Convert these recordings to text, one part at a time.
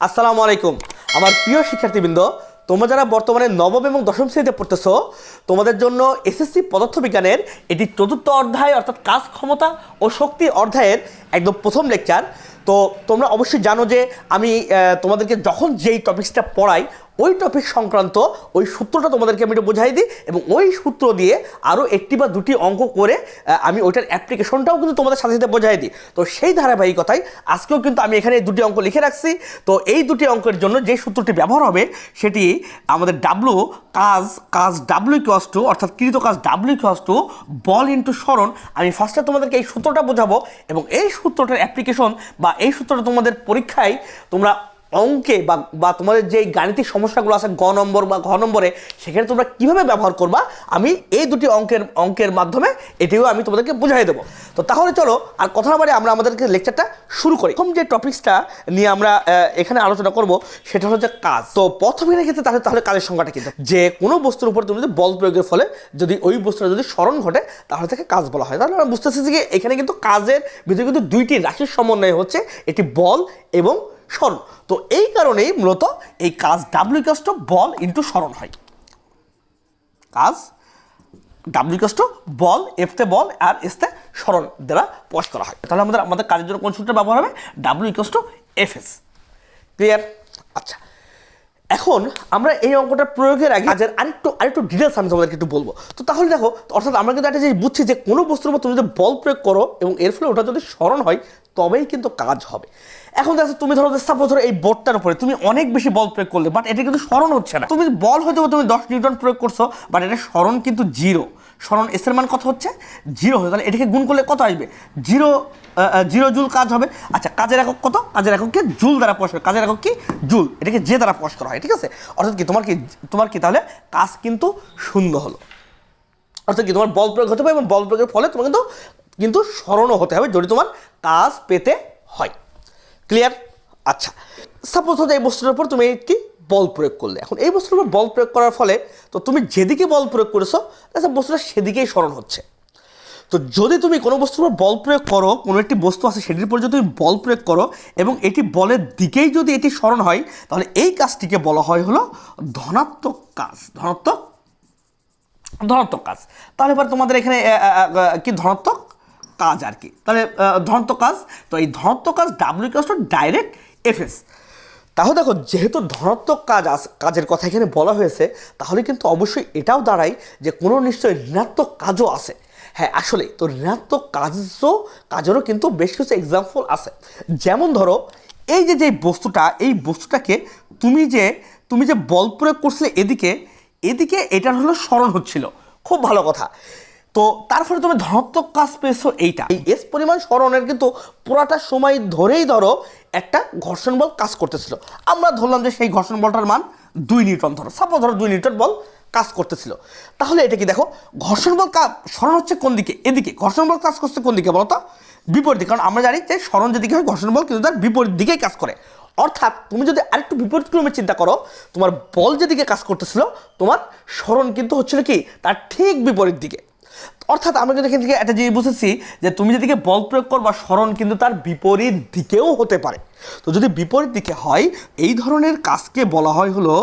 আসসালামু আলাইকুম আমার প্রিয় শিক্ষার্থীবৃন্দ, তোমরা যারা বর্তমানে নবম এবং দশম শ্রেণীতে পড়তেছো, তোমাদের জন্য এসএসসি পদার্থবিজ্ঞানের এটি চতুর্থ অধ্যায় অর্থাৎ কাজ ক্ষমতা ও শক্তি অধ্যায়ের একদম প্রথম লেকচার। তো তোমরা অবশ্যই জানো যে আমি তোমাদেরকে যখন যেই টপিক্সটা পড়াই ওই টপিক সংক্রান্ত ওই সূত্রটা তোমাদেরকে আমি একটু বোঝাই দিই এবং ওই সূত্র দিয়ে আরও একটি বা দুটি অঙ্ক করে আমি ওইটার অ্যাপ্লিকেশনটাও কিন্তু তোমাদের সাথে সাথে বোঝাই দিই। তো সেই ধারাবাহিকতায় আজকেও কিন্তু আমি এখানে দুটি অঙ্ক লিখে রাখছি। তো এই দুটি অঙ্কের জন্য যে সূত্রটি ব্যবহার হবে সেটি আমাদের কাজ ডাব্লিউ ইকুয়ালস টু অর্থাৎ কৃত কাজ W equals to ball into সরণ। আমি ফার্স্টে তোমাদেরকে এই সূত্রটা বোঝাবো এবং এই সূত্রটার অ্যাপ্লিকেশন বা এই সূত্রটা তোমাদের পরীক্ষায় তোমরা অঙ্কে বা তোমাদের যে গাণিতিক সমস্যাগুলো আছে গ নম্বর বা ঘ নম্বরে, সেখানে তোমরা কীভাবে ব্যবহার করবা আমি এই দুটি অঙ্কের মাধ্যমে এটিও আমি তোমাদেরকে বুঝাই দেবো। তো তাহলে চলো আর কথা না বাড়ে আমরা আমাদেরকে লেকচারটা শুরু করি। প্রথম যে টপিক্সটা নিয়ে আমরা এখানে আলোচনা করব সেটা হলো যে কাজ। তো পদার্থবিজ্ঞানের ক্ষেত্রে তাহলে কাজের সংখ্যাটা কিন্তু যে কোনো বস্তুর উপর তুমি যদি বল প্রয়োগের ফলে যদি ওই বস্তুটা যদি স্মরণ ঘটে তাহলে তাকে কাজ বলা হয়। তাহলে আমরা বুঝতেছি যে এখানে কিন্তু কাজের ভিতরে কিন্তু দুইটি রাশির সমন্বয় হচ্ছে, এটি বল এবং সরণ। তো এই কারণেই মূলত এই কাজ W equals to ball into সরণ হয়। কাজ ডাব্লিউ ইকুয়ালস টু বল, এফতে বল আর এসতে সরণ দ্বারা প্রকাশ করা হয়। তাহলে আমাদের কাজের জন্য কোন সূত্রটা ব্যবহার হবে? W equals to FS. Clear? আচ্ছা, এখন আমরা এই অঙ্কটা প্রয়োগের আগে কাজের আরেকটু ডিটেলস আমি তোমাদেরকে একটু বলবো। তো তাহলে দেখো, অর্থাৎ আমরা কিন্তু একটা জিনিস বুঝছি যে কোনো বস্তুর উপর তুমি যদি বল প্রয়োগ করো এবং এর ফলে ওটা যদি সরণ হয় তবেই কিন্তু কাজ হবে। এখন দেখো, তুমি ধরো সাপোজ ধরো এই বোর্ডটার উপরে তুমি অনেক বেশি বল প্রয়োগ করলে, বাট এটা কিন্তু সরণ হচ্ছে না। তুমি বল হয়তো তুমি 10 নিউটন প্রয়োগ করছো, বাট এটা সরণ কিন্তু 0। সরণ এস এর মান কত হচ্ছে? 0 হয়ে, তাহলে এটাকে গুণ করলে কত আসবে? 0 জুল কাজ হবে। আচ্ছা, কাজের একক কত? কাজের এককে জুল দ্বারা প্রকাশ করে। কাজের একক কি? জুল। এটাকে যে দ্বারা প্রকাশ করা হয়, ঠিক আছে? অর্থাৎ কি তোমার কি তাহলে কাজ কিন্তু শূন্য হলো। অর্থাৎ কি তোমার বল প্রয়োগ হতে হবে এবং বল প্রয়োগের ফলে তোমার কিন্তু সরণও হতে হবে যদি তোমার কাজ পেতে হয়। ক্লিয়ার? আচ্ছা, সাপোজ হচ্ছে এই বস্তুটার উপর তুমি একটি বল প্রয়োগ করলে। এখন এই বস্তুর উপর বল প্রয়োগ করার ফলে তো তুমি যেদিকে বল প্রয়োগ করেছো বস্তুটা সেদিকেই সরণ হচ্ছে। তো যদি তুমি কোনো বস্তুর উপর বল প্রয়োগ করো, কোনো একটি বস্তু আছে সেটির উপর যদি তুমি বল প্রয়োগ করো এবং এটি বলের দিকেই যদি এটি সরণ হয়, তাহলে এই কাজটিকে বলা হয় হলো ধনাত্মক কাজ। ধনাত্মক কাজ। তাহলে এবার তোমাদের এখানে কি ধনাত্মক কাজ আর কি, তাহলে ধনাত্মক কাজ। তো এই ধনাত্মক কাজ W equals to direct FS. তাহলে দেখো, যেহেতু ধনাত্মক কাজের কথা এখানে বলা হয়েছে, তাহলে কিন্তু অবশ্যই এটাও দাঁড়ায় যে কোনো নিশ্চয়ই ঋণাত্মক কাজও আছে। হ্যাঁ, আসলে তো ঋণাত্মক কাজেরও কিন্তু বেশ কিছু এক্সাম্পল আছে। যেমন ধরো এই যে বস্তুটা, এই বস্তুটাকে তুমি যে বল প্রয়োগ করছিলে এদিকে এটার হলো সরণ হচ্ছিল, খুব ভালো কথা। তো তার ফলে তুমি ধনাত্মক কাজ পেয়েছো এইটা। এই এস পরিমাণ সরণের কিন্তু পুরাটা সময় ধরেই ধরো একটা ঘর্ষণ বল কাজ করতেছিল। আমরা ধরলাম যে সেই ঘর্ষণ বলটার মান 2 নিউটন, ধরো সাপোজ ধরো 2 নিউটন বল কাজ করতেছিল। তাহলে এটা কি দেখো, ঘর্ষণ বল সরণ হচ্ছে কোন দিকে? এদিকে। ঘর্ষণ বল কাজ করছে কোন দিকে বলো তো? বিপরীত দিকে। কারণ আমরা জানি যে সরণ যেদিকে হয় ঘর্ষণ বল কিন্তু তার বিপরীত দিকেই কাজ করে। অর্থাৎ তুমি যদি আরেকটু বিপরীত ক্রমে চিন্তা করো, তোমার বল যেদিকে কাজ করতেছিল তোমার সরণ কিন্তু হচ্ছিল কি তার ঠিক বিপরীত দিকে। অর্থাৎ আমরা কিন্তু এখান থেকে একটা জিনিস বুঝেছি যে তুমি যেদিকে বল প্রয়োগ করবা সরণ কিন্তু তার বিপরীত দিকেও হতে পারে। তো যদি বিপরীত দিকে হয় এই ধরনের কাজকে বলা হয় হলো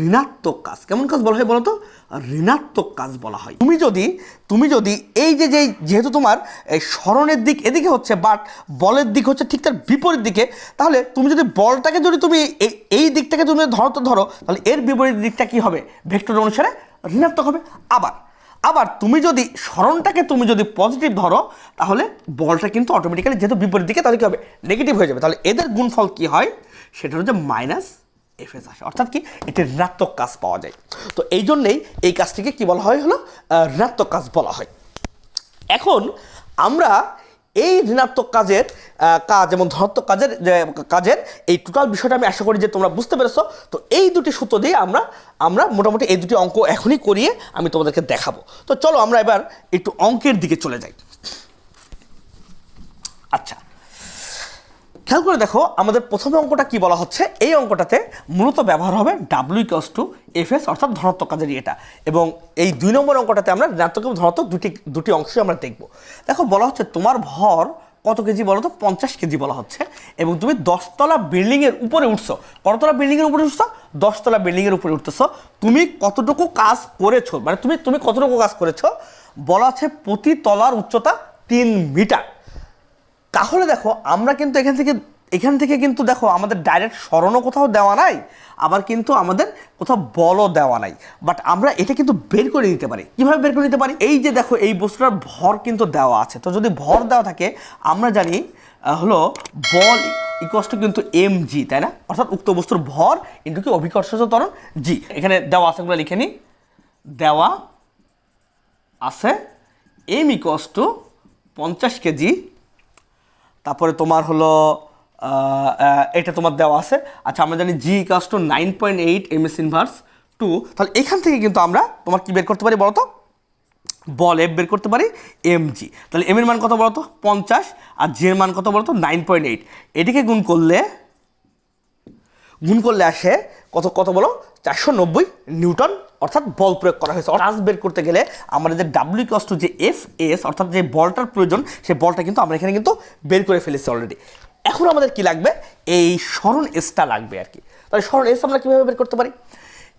ঋণাত্মক কাজ। কেমন কাজ বলা হয় বলো তো? ঋণাত্মক কাজ বলা হয়। তুমি যদি এই যেহেতু তোমার এই সরণের দিক এদিকে হচ্ছে বাট বলের দিক হচ্ছে ঠিক তার বিপরীত দিকে, তাহলে তুমি যদি বলটাকে যদি তুমি এই দিকটাকে তুমি ধরো, তাহলে এর বিপরীত দিকটা কি হবে? ভেক্টর অনুসারে ঋণাত্মক হবে। আবার তুমি যদি সরণটাকে পজিটিভ ধরো, তাহলে বলটা কিন্তু অটোমেটিক্যালি যেহেতু বিপরীত দিকে তাহলে কি হবে? নেগেটিভ হয়ে যাবে। তাহলে এদের গুণফল কি হয়? সেটা হচ্ছে মাইনাস এফএস আসে। অর্থাৎ কি এটি ঋণাত্মক কাজ পাওয়া যায়। তো এই জন্যেই এই কাজটিকে কি বলা হয় হলো ঋণাত্মক কাজ বলা হয়। এখন আমরা এই ঋণাত্মক কাজ এবং ধনাত্মক কাজের এই টোটাল বিষয়টা আমি আশা করি যে তোমরা বুঝতে পেরেছো। তো এই দুটি সূত্র দিয়ে আমরা মোটামুটি এই দুটি অঙ্ক এখনই করিয়ে আমি তোমাদেরকে দেখাবো। তো চলো আমরা এবার একটু অঙ্কের দিকে চলে যাই। আচ্ছা, খেয়াল করে দেখো আমাদের প্রথম অঙ্কটা কি বলা হচ্ছে। এই অঙ্কটাতে মূলত ব্যবহার হবে ডাব্লিউ ইকুয়ালস টু এফএস অর্থাৎ ধনাত্মক কাজের এটা, এবং এই 2 নম্বর অঙ্কটাতে আমরা ঋণাত্মক এবং ধনাত্মক দুটি অংশই আমরা দেখব। দেখো বলা হচ্ছে তোমার ভর কত কেজি বলো তো? 50 কেজি বলা হচ্ছে। এবং তুমি 10তলা বিল্ডিংয়ের উপরে উঠছো। কততলা বিল্ডিংয়ের উপরে উঠছো? 10তলা বিল্ডিংয়ের উপরে উঠতেছো। তুমি কতটুকু কাজ করেছো, মানে তুমি কতটুকু কাজ করেছো বলা আছে প্রতি তলার উচ্চতা 3 মিটার। তাহলে দেখো আমরা কিন্তু এখান থেকে কিন্তু দেখো আমাদের ডাইরেক্ট সরণও কোথাও দেওয়া নাই, আবার কিন্তু আমাদের কোথাও বলও দেওয়া নাই। বাট আমরা এটা কিন্তু বের করে নিতে পারি। কীভাবে বের করে নিতে পারি? এই যে দেখো এই বস্তুটার ভর কিন্তু দেওয়া আছে। তো যদি ভর দেওয়া থাকে আমরা জানি হলো বল ইকুয়ালস টু কিন্তু mg, তাই না? অর্থাৎ উক্ত বস্তুর ভর ইন্টু কি অভিকর্ষজ ত্বরণ g। এখানে দেওয়া আছে, এগুলো লিখে নিই। দেওয়া আছে m ইকুয়ালস টু 50 কেজি, তারপরে তোমার হলো এটা তোমার দেওয়া আছে। আচ্ছা, আমরা জানি জি ইকুয়ালস টু 9.8 ms ইনভার্স 2। তাহলে এখান থেকে কিন্তু আমরা তোমার কি বের করতে পারি বলো তো? বল এফ বের করতে পারি mg। তাহলে এম এর মান কত বলো তো? 50, আর জি এর মান কত বলো তো? 9.8। এটিকে গুণ করলে আসে কত বলো? 490 নিউটন, অর্থাৎ বল প্রয়োগ করা হয়েছে। কাজ বের করতে গেলে আমাদের যে ডাব্লিউ ইকুয়ালস টু যে এফ এস, অর্থাৎ যে বলটার প্রয়োজন সেই বলটা কিন্তু আমরা এখানে কিন্তু বের করে ফেলেছি অলরেডি। এখন আমাদের কি লাগবে? এই সরণ এসটা লাগবে আর কি। তাহলে সরণ এস আমরা কীভাবে বের করতে পারি?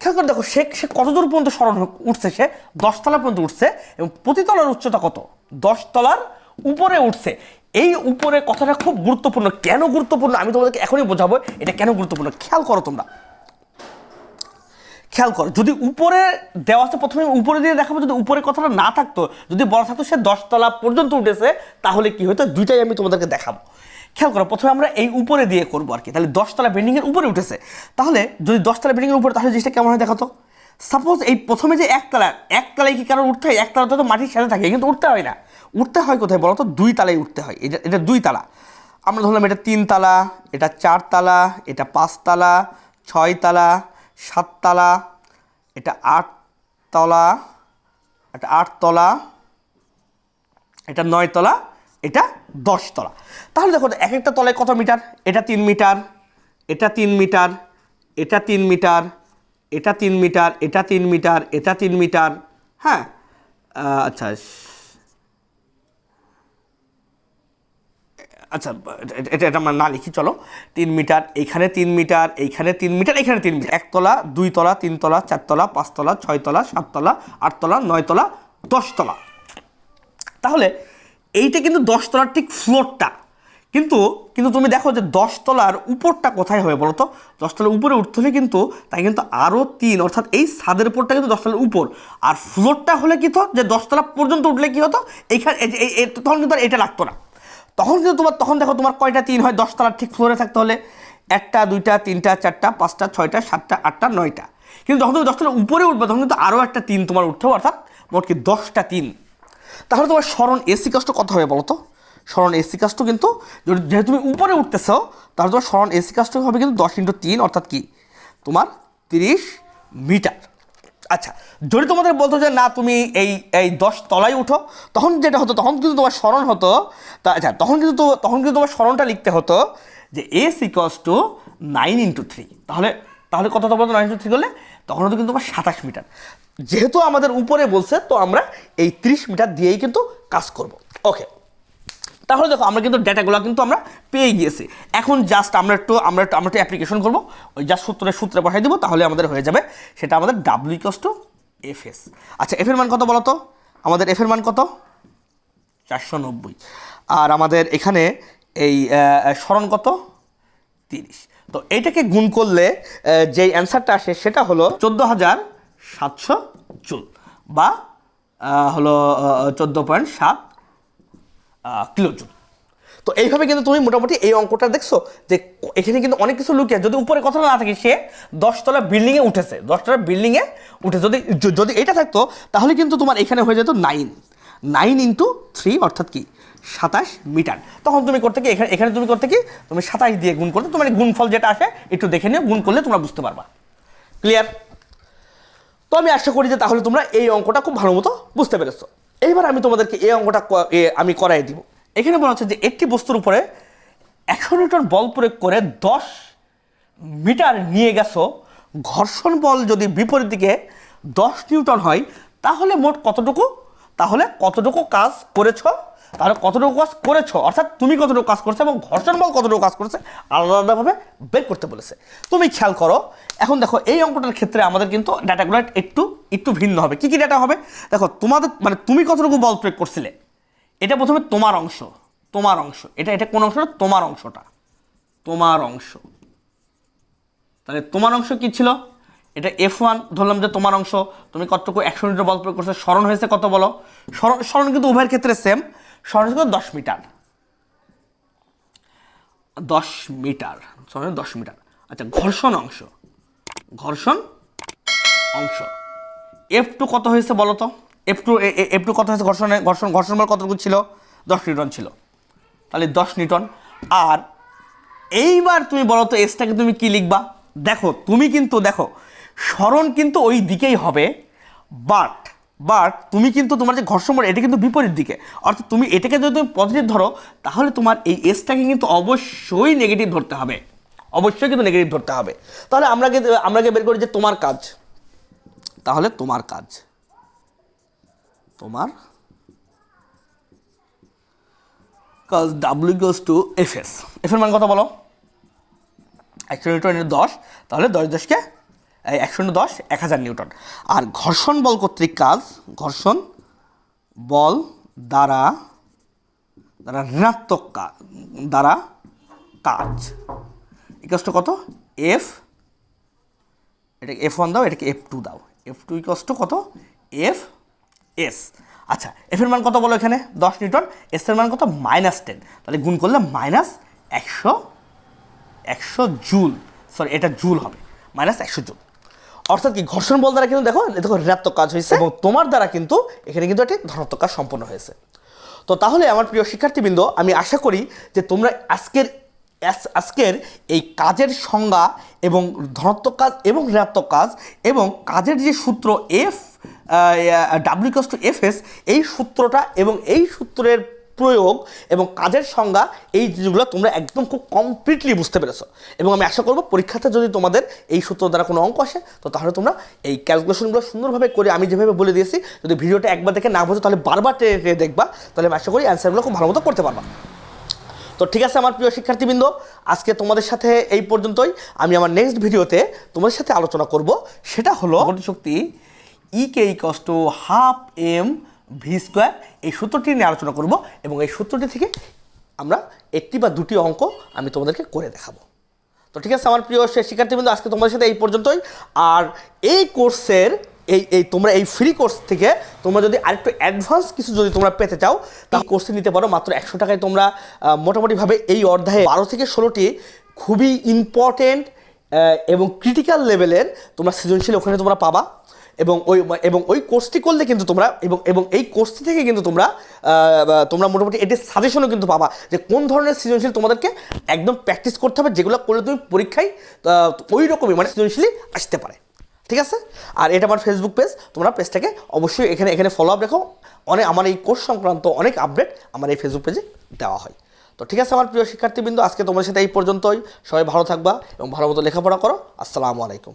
খেয়াল করে দেখো, সে কতদূর পর্যন্ত সরণ উঠছে? সে 10তলা পর্যন্ত উঠছে এবং প্রতি তলার উচ্চতা কত? 10তলার উপরে উঠছে। এই উপরে কথাটা খুব গুরুত্বপূর্ণ। কেন গুরুত্বপূর্ণ আমি তোমাদেরকে এখনই বোঝাবো এটা কেন গুরুত্বপূর্ণ। খেয়াল করো তোমরা, খেয়াল করো। যদি উপরে দেওয়া আছে, প্রথমে উপরে দিয়ে দেখাবো। যদি উপরে কথাটা না থাকতো, যদি বলা থাকতো সে 10তলা পর্যন্ত উঠেছে, তাহলে কি হতো? দুইটাই আমি তোমাদেরকে দেখাবো। খেয়াল করো, প্রথমে আমরা এই উপরে দিয়ে করবো আর কি। তাহলে 10তলা বিল্ডিংয়ের উপরে উঠেছে। তাহলে যদি 10তলা বিল্ডিংয়ের উপরে, তাহলে জিনিসটা কেমন হয় দেখো তো। সাপোজ এই প্রথমে যে একতলায় কি কারণ উঠতে হয়? একতলা তো মাটির সাথে থাকে, কিন্তু উঠতে হয় না। উঠতে হয় কোথায় বলো তো? 2তলায় উঠতে হয়। এটা 2তলা। আমরা ধরলাম এটা 3তলা, এটা 4তলা, এটা 5তলা, 6তলা, 7তলা, এটা 8তলা, এটা 8তলা, এটা 9তলা, এটা 10তলা। তাহলে দেখো এক একটা তলায় কত মিটার? এটা 3 মিটার, এটা 3 মিটার, এটা 3 মিটার, এটা 3 মিটার, এটা 3 মিটার, এটা 3 মিটার। হ্যাঁ, আচ্ছা আচ্ছা, এটা আমরা না লিখি, চলো। 3 মিটার, এইখানে 3 মিটার, এইখানে 3 মিটার, এখানে 3 মিটার। 1তলা, 2তলা, 3তলা, 4তলা, 5তলা, 6তলা, 7তলা, 8তলা, 9তলা, 10তলা। তাহলে এইটা কিন্তু 10তলার ঠিক ফ্লোরটা। কিন্তু তুমি দেখো যে 10তলার উপরটা কোথায় হবে বলো তো? 10তলার উপরে উঠতে হলে কিন্তু তাই কিন্তু আরও 3, অর্থাৎ এই ছাদের উপরটা কিন্তু 10তলার উপর। আর ফ্লোরটা হলে কি হতো? যে 10তলা পর্যন্ত উঠলে কি হতো? এইখানে তখন কিন্তু আর এটা লাগতো না। তখন দেখো তোমার কয়টা 3 হয় 10তলার ঠিক ফ্লোরে থাকতে হলে? 1টা, 2টা, 3টা, 4টা, 5টা, 6টা, 7টা, 8টা, 9টা। কিন্তু যখন তুমি 10তলার উপরে উঠবে তখন কিন্তু আরও একটা 3 তোমার উঠতে হবে, অর্থাৎ মোট কি 10টা 3। তাহলে তোমার সরণ এসি কাষ্ট কত হবে বলো তো? সরণ এসি কাষ্ট কিন্তু যেহেতু তুমি উপরে উঠতেছো, তাহলে তোমার সরণ এসি কাষ্ট হবে কিন্তু 10 × 3, অর্থাৎ কি তোমার 30 মিটার। আচ্ছা, যদি তোমাদের বলতো যে না তুমি এই 10তলায় উঠো, তখন যেটা হতো, তখন কিন্তু তোমার সরণ হতো। আচ্ছা, তখন কিন্তু তোমার সরণটা লিখতে হতো যে এস ইকুয়ালস টু 9 × 3। তাহলে কত বলতো? 9 × 3 করলে তখন হতো কিন্তু তোমার 27 মিটার। যেহেতু আমাদের উপরে বলছে, তো আমরা এই 30 মিটার দিয়েই কিন্তু কাজ করব। ওকে, তাহলে দেখো আমরা কিন্তু ডেটাগুলো কিন্তু আমরা পেয়ে গিয়েছি। এখন জাস্ট আমরা একটু অ্যাপ্লিকেশন করবো। ওই জাস্ট সূত্রে বসাই দেবো, তাহলে আমাদের হয়ে যাবে। সেটা আমাদের W equals to F S. আচ্ছা, এফের মান কত বলো তো? আমাদের এফের মান কত? 490। আর আমাদের এখানে এই সরণ কত? 30। তো এইটাকে গুণ করলে যেই অ্যান্সারটা আসে সেটা হলো 14,700 জুল, বা হলো 14.7 কিলোজুল। তো এইভাবে কিন্তু তুমি মোটামুটি এই অঙ্কটা দেখছো যে এখানে কিন্তু অনেক কিছু লুকিয়ে। যদি উপরে কথা না থাকে, সে 10তলা বিল্ডিংয়ে উঠেছে, 10তলা বিল্ডিংয়ে উঠে যদি এটা থাকতো, তাহলে কিন্তু তোমার এখানে হয়ে যেত 9 × 3, অর্থাৎ কি 27 মিটার। তখন তুমি করতে কি এখানে তুমি করতে কি তুমি 27 দিয়ে গুণ করতে, তোমার গুণফল যেটা আসে একটু দেখে নিও, গুণ করলে তোমরা বুঝতে পারবা। ক্লিয়ার? তো আমি আশা করি যে তাহলে তোমরা এই অঙ্কটা খুব ভালো মতো বুঝতে পেরেছো। এইবার আমি তোমাদেরকে এই অঙ্কটা আমি করাই দিব। এখানে বলা হচ্ছে যে একটি বস্তুর উপরে 100 নিউটন বল প্রয়োগ করে 10 মিটার নিয়ে গেছো। ঘর্ষণ বল যদি বিপরীত দিকে 10 নিউটন হয়, তাহলে মোট কতটুকু কাজ করেছো তাহলে কতটুকু কাজ করেছো, অর্থাৎ তুমি কতটুকু কাজ করছো এবং ঘর্ষণ বল কতটুকু কাজ করছে আলাদা আলাদাভাবে বের করতে বলেছে। তুমি খেয়াল করো, এখন দেখো এই অঙ্কটার ক্ষেত্রে আমাদের কিন্তু ডাটাগুলো একটু ভিন্ন হবে। কি কি ডাটা হবে দেখো, তোমাদের মানে তুমি কতটুকু বল প্রয়োগ করছিলে, এটা প্রথমে তোমার অংশ, এটা কোন অংশটা, তোমার অংশটা, তোমার অংশ। তাহলে তোমার অংশ কি ছিল, এটা F1 ধরলাম যে তোমার অংশ, তুমি কতটুকু 100 মিটার বল প্রয়োগ করছো, স্মরণ হয়েছে কত বলো, স্মরণ কিন্তু উভয়ের ক্ষেত্রে সেম, স্মরণ হচ্ছে 10 মিটার, 10 মিটার, স্মরণ 10 মিটার। আচ্ছা ঘর্ষণ অংশ F2 কত হয়েছে বলো তো, F2 কত হয়েছে, ঘর্ষণ বল কতটুকু ছিল, 10 নিউটন ছিল, তাহলে 10 নিউটন। আর এইবার তুমি বলো তো এসটাকে তুমি কি লিখবা, দেখো তুমি কিন্তু দেখো স্মরণ কিন্তু ওই দিকেই হবে, বাট তুমি কিন্তু তোমার যে ঘর্ষণ বল এটা কিন্তু বিপরীত দিকে, অর্থাৎ তুমি এটাকে যদি তুমি পজিটিভ ধরো তাহলে তোমার এই এসটাকে কিন্তু অবশ্যই নেগেটিভ ধরতে হবে, তাহলে আমরা বের করি যে তোমার কাজ, তাহলে তোমার কাজ W equals to Fs, এর মান কত বলো, 100 নিউটন 10, তাহলে 10 100 10 1000 নিউটন। আর ঘর্ষণ বল কর্তৃক কাজ, ঘর্ষণ বল দ্বারা ঋণাত্মক কাজ ইকুয়ালস টু কত, F, এটাকে F1 দাও, এটাকে F2 দাও, F2 ইকুয়ালস টু কত, Fs। আচ্ছা F এর মান কত বলো এখানে 10 নিউটন, S এর মান কত -10, তাহলে গুণ করলে -100 জুল, সরি এটা জুল হবে, -100 জুল। অর্থাৎ কি ঘর্ষণ বল দ্বারা কিন্তু দেখো ঋণাত্মক কাজ হয়েছে এবং তোমার দ্বারা কিন্তু এখানে কিন্তু একটি ধনাত্মক কাজ সম্পন্ন হয়েছে। তো তাহলে আমার প্রিয় শিক্ষার্থীবৃন্দ, আমি আশা করি যে তোমরা আজকের এই কাজের সংজ্ঞা এবং ধনাত্মক কাজ এবং ঋণাত্মক কাজ এবং কাজের যে সূত্র W equals to Fs, এই সূত্রটা এবং এই সূত্রের প্রয়োগ এবং কাজের সংজ্ঞা, এই জিনিসগুলো তোমরা একদম খুব কমপ্লিটলি বুঝতে পেরেছো। এবং আমি আশা করব পরীক্ষাতে যদি তোমাদের এই সূত্র দ্বারা কোনো অঙ্ক আসে তো তাহলে তোমরা এই ক্যালকুলেশনগুলো সুন্দরভাবে করে আমি যেভাবে বলে দিয়েছি, যদি ভিডিওটা একবার দেখে না বোঝো তাহলে বারবার টেনে দেখবা, তাহলে আমি আশা করি অ্যান্সারগুলো খুব ভালো মতো করতে পারবা। তো ঠিক আছে আমার প্রিয় শিক্ষার্থীবৃন্দ, আজকে তোমাদের সাথে এই পর্যন্তই। আমি আমার নেক্সট ভিডিওতে তোমাদের সাথে আলোচনা করব, সেটা হলো গতিশক্তি EK equals to ½ mv², এই সূত্রটি নিয়ে আলোচনা করব এবং এই সূত্রটি থেকে আমরা একটি বা দুটি অঙ্ক আমি তোমাদেরকে করে দেখাবো। তো ঠিক আছে আমার প্রিয় শিক্ষার্থীবৃন্দ, আজকে তোমাদের সাথে এই পর্যন্তই। আর এই কোর্সের তোমরা এই ফ্রি কোর্স থেকে তোমরা যদি আরেকটু অ্যাডভান্স কিছু যদি তোমরা পেতে চাও তাহলে কোর্সে নিতে পারো, মাত্র 100 টাকায় তোমরা মোটামুটিভাবে এই অধ্যায়ে 12 থেকে 16টি খুবই ইম্পর্টেন্ট এবং ক্রিটিক্যাল লেভেলের তোমরা সৃজনশীল ওখানে তোমরা পাবা। এবং ওই কোর্সটি করলে কিন্তু তোমরা এবং এই কোর্সটি থেকে কিন্তু তোমরা মোটামুটি এটির সাজেশনও কিন্তু পাবা যে কোন ধরনের সৃজনশীল তোমাদেরকে একদম প্র্যাকটিস করতে হবে, যেগুলো করলে তুমি পরীক্ষায় ওই রকমই মানে সৃজনশীলই আসতে পারে। ঠিক আছে, আর এটা আমার ফেসবুক পেজ, তোমরা পেজটাকে অবশ্যই এখানে ফলো আপ রেখো, আমার এই কোর্স সংক্রান্ত অনেক আপডেট আমার এই ফেসবুক পেজে দেওয়া হয়। তো ঠিক আছে আমার প্রিয় শিক্ষার্থীবৃন্দ, আজকে তোমাদের সাথে এই পর্যন্তই। সবাই ভালো থাকবা এবং ভালো মতো লেখাপড়া করো। আসসালামু আলাইকুম।